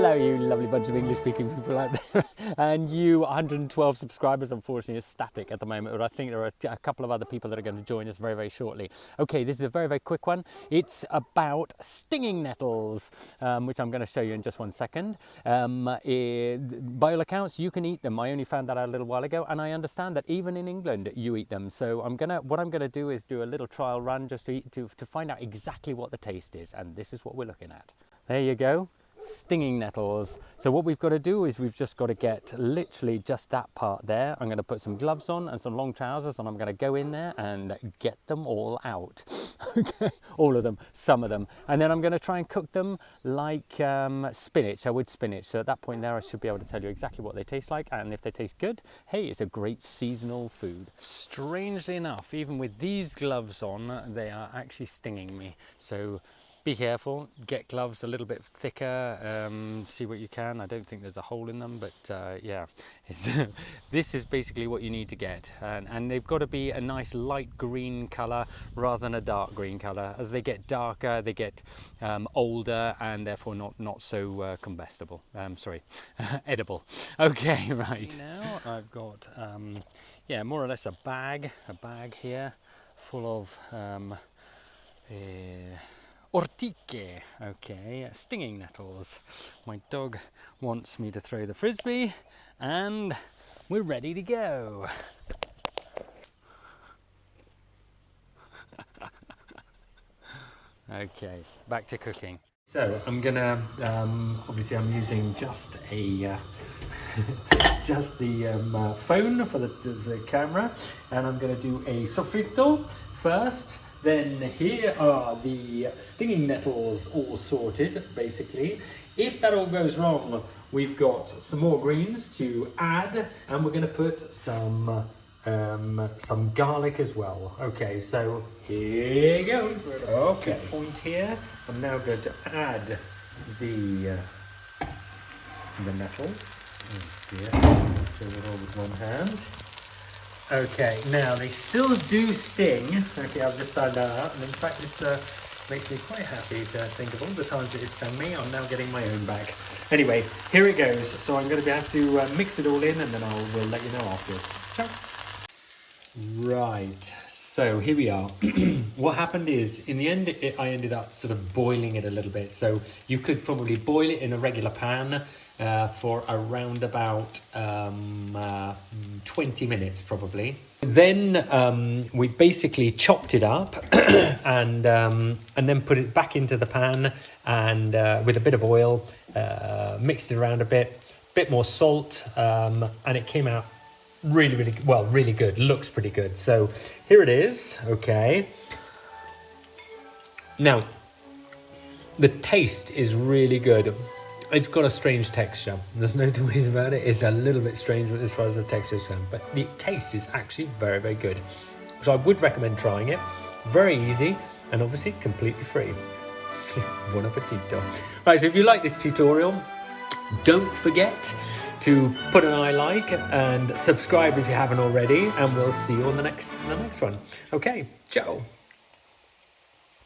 Hello, you lovely bunch of English-speaking people out there. And you 112 subscribers, unfortunately, is static at the moment, but I think there are a couple of other people that are going to join us very, very shortly. Okay, this is a very, very quick one. It's about stinging nettles, which I'm going to show you in just one second. By all accounts, you can eat them. I only found that out a little while ago, and I understand that even in England, you eat them. So what I'm going to do is do a little trial run just to find out exactly what the taste is, and this is what we're looking at. There you go. Stinging nettles. So what we've got to do is we've just got to get literally just that part there. I'm going to put some gloves on and some long trousers, and I'm going to go in there and get them all out. Okay, all of them, some of them, and then I'm going to try and cook them like spinach. I would spinach. So at that point there, I should be able to tell you exactly what they taste like, and if they taste good, hey, it's a great seasonal food. Strangely enough, even with these gloves on, they are actually stinging me. So be careful, get gloves a little bit thicker, see what you can. I don't think there's a hole in them, but yeah, this is basically what you need to get. And they've got to be a nice light green colour rather than a dark green colour. As they get darker, they get older and therefore not so combustible. Sorry, edible. Okay, right. Now I've got, yeah, more or less a bag here full of ortiche, okay, stinging nettles. My dog wants me to throw the frisbee, and we're ready to go. Okay, back to cooking. So I'm gonna, obviously I'm using just a just the phone for the camera, and I'm gonna do a sofrito first. Then here are the stinging nettles all sorted, basically. If that all goes wrong, we've got some more greens to add, and we're going to put some garlic as well. Okay, so here goes. Okay, point here. I'm now going to add the nettles. Oh dear, do it all with one hand. Okay, now they still do sting. Okay, I've just found that out, and in fact this makes me quite happy to think of all the times that it's stung me. I'm now getting my own back. Anyway, here it goes. So I'm going to have to mix it all in, and then we'll let you know afterwards. Ciao. Right, so here we are. What happened is, in the end, I ended up sort of boiling it a little bit. So you could probably boil it in a regular pan for around about 20 minutes probably. Then we basically chopped it up and then put it back into the pan, and with a bit of oil, mixed it around a bit more salt, and it came out really good. Looks pretty good. So here it is. Okay, now the taste is really good. It's got a strange texture. There's no two ways about it. It's a little bit strange as far as the texture is concerned, but the taste is actually very, very good. So I would recommend trying it. Very easy, and obviously completely free. Buon appetito. Right, so if you like this tutorial, don't forget to put an I like and subscribe if you haven't already, and we'll see you on the next one. Okay, ciao.